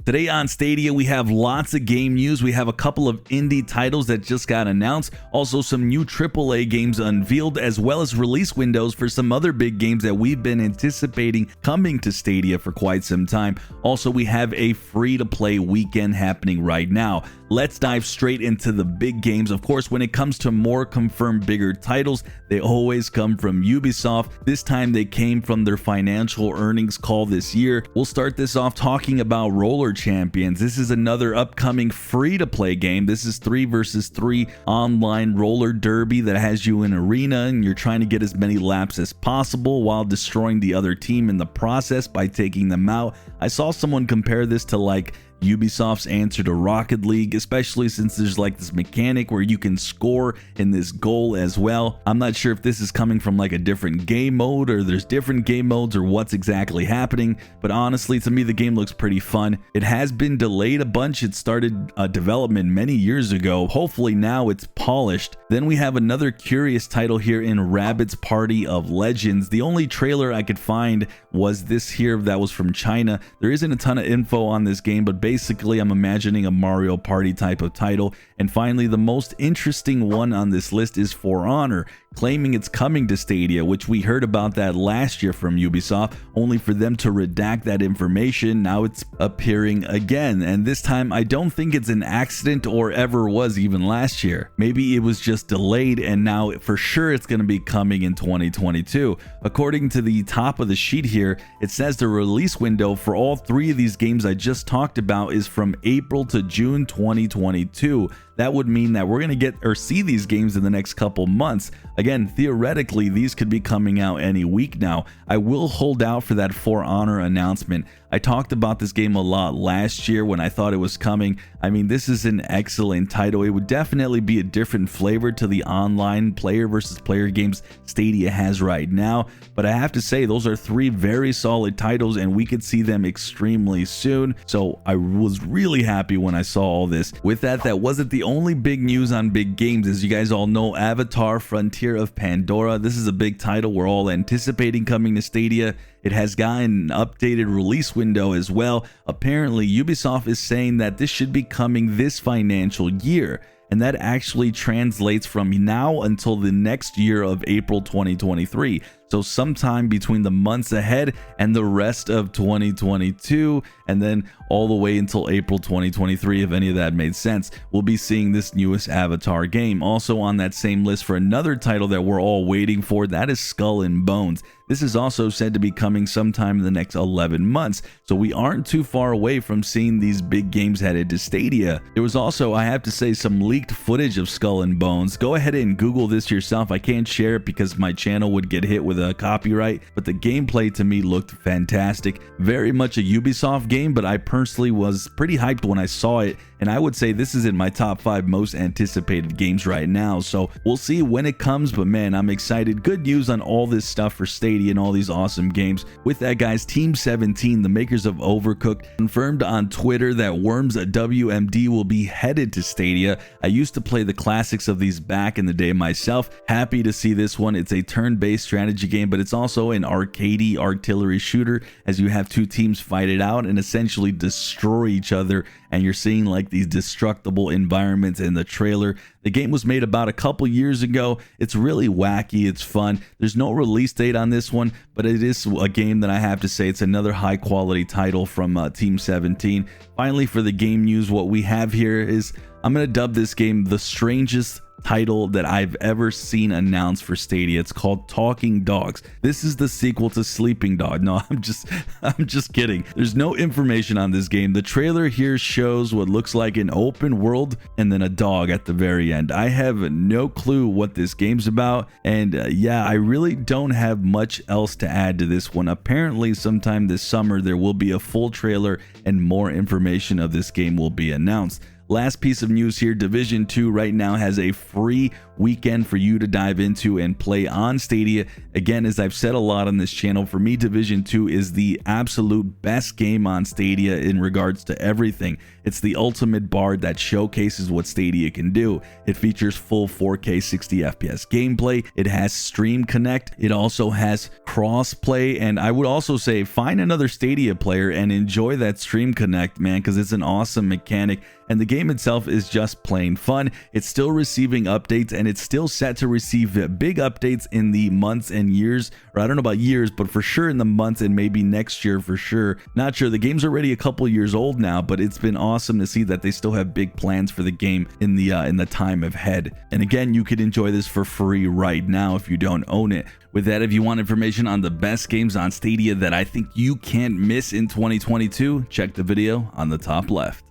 Today on Stadia, we have lots of game news. We have a couple of indie titles that just got announced, also some new AAA games unveiled, as well as release windows for some other big games that we've been anticipating coming to Stadia for quite some time. Also, we have a free-to-play weekend happening right now. Let's dive straight into the big games. Of course, when it comes to more confirmed bigger titles, they always come from Ubisoft. This time they came from their financial earnings call this year. We'll start this off talking about Roller Champions. This is another upcoming free-to-play game. This is 3 versus 3 online roller derby that has you in an arena and you're trying to get as many laps as possible while destroying the other team in the process by taking them out. I saw someone compare this to like Ubisoft's answer to Rocket League, especially since there's like this mechanic where you can score in this goal as well. I'm not sure if this is coming from like a different game mode or there's different game modes or what's exactly happening, but honestly to me the game looks pretty fun. It has been delayed a bunch. It started development many years ago. Hopefully now it's polished. Then we have another curious title here in Rabbids Party of Legends. The only trailer I could find was this here that was from China. There isn't a ton of info on this game, but basically I'm imagining a Mario Party type of title. And finally, the most interesting one on this list is For Honor, claiming it's coming to Stadia, which we heard about that last year from Ubisoft, only for them to redact that information. Now it's appearing again, and this time I don't think it's an accident or ever was even last year. Maybe it was just delayed and now for sure it's going to be coming in 2022. According to the top of the sheet here, it says the release window for all three of these games I just talked about is from April to June 2022. That would mean that we're going to get or see these games in the next couple months. Again, theoretically, these could be coming out any week now. I will hold out for that For Honor announcement. I talked about this game a lot last year when I thought it was coming. I mean, this is an excellent title. It would definitely be a different flavor to the online player versus player games Stadia has right now. But I have to say, those are three very solid titles and we could see them extremely soon. So I was really happy when I saw all this. With that, that wasn't the only big news on big games. As you guys all know, Avatar Frontier of Pandora. This is a big title we're all anticipating coming to Stadia. It has gotten an updated release window as well. Apparently, Ubisoft is saying that this should be coming this financial year. And that actually translates from now until the next year of April 2023. So sometime between the months ahead and the rest of 2022, and then all the way until April 2023, if any of that made sense, we'll be seeing this newest Avatar game. Also on that same list for another title that we're all waiting for, that is Skull and Bones. This is also said to be coming sometime in the next 11 months, so we aren't too far away from seeing these big games headed to Stadia. There was also, I have to say, some leaked footage of Skull and Bones. Go ahead and Google this yourself. I can't share it because my channel would get hit with a copyright, but the gameplay to me looked fantastic. Very much a Ubisoft game, but I personally was pretty hyped when I saw it, and I would say this is in my top 5 most anticipated games right now. So we'll see when it comes, but man, I'm excited. Good news on all this stuff for Stadia and all these awesome games. With that, guys, Team 17, the makers of Overcooked, confirmed on Twitter that Worms WMD will be headed to Stadia. I used to play the classics of these back in the day myself. Happy to see this one. It's a turn-based strategy game, but it's also an arcadey artillery shooter as you have two teams fight it out and essentially destroy each other, and you're seeing like these destructible environments in the trailer. The game was made about a couple years ago. It's really wacky. It's fun. There's no release date on this one, but it is a game that I have to say it's another high quality title from Team 17. Finally, for the game news, what we have here is, I'm going to dub this game the strangest title that I've ever seen announced for Stadia. It's called Talking Dogs. This is the sequel to Sleeping Dog. No, I'm just kidding. There's no information on this game. The trailer here shows what looks like an open world and then a dog at the very end. I have no clue what this game's about, and yeah, I really don't have much else to add to this one. Apparently sometime this summer there will be a full trailer and more information of this game will be announced. Last piece of news here, Division 2 right now has a free weekend for you to dive into and play on Stadia. Again, as I've said a lot on this channel, for me, Division 2 is the absolute best game on Stadia in regards to everything. It's the ultimate bar that showcases what Stadia can do. It features full 4K 60 FPS gameplay. It has Stream Connect. It also has cross-play, and I would also say find another Stadia player and enjoy that Stream Connect, man, because it's an awesome mechanic. And the game itself is just plain fun. It's still receiving updates, and it's still set to receive big updates in the months and years, or I don't know about years, but for sure in the months and maybe next year for sure. Not sure. The game's already a couple years old now, but it's been awesome to see that they still have big plans for the game in the time ahead. And again, you could enjoy this for free right now if you don't own it. With that, if you want information on the best games on Stadia that I think you can't miss in 2022, check the video on the top left.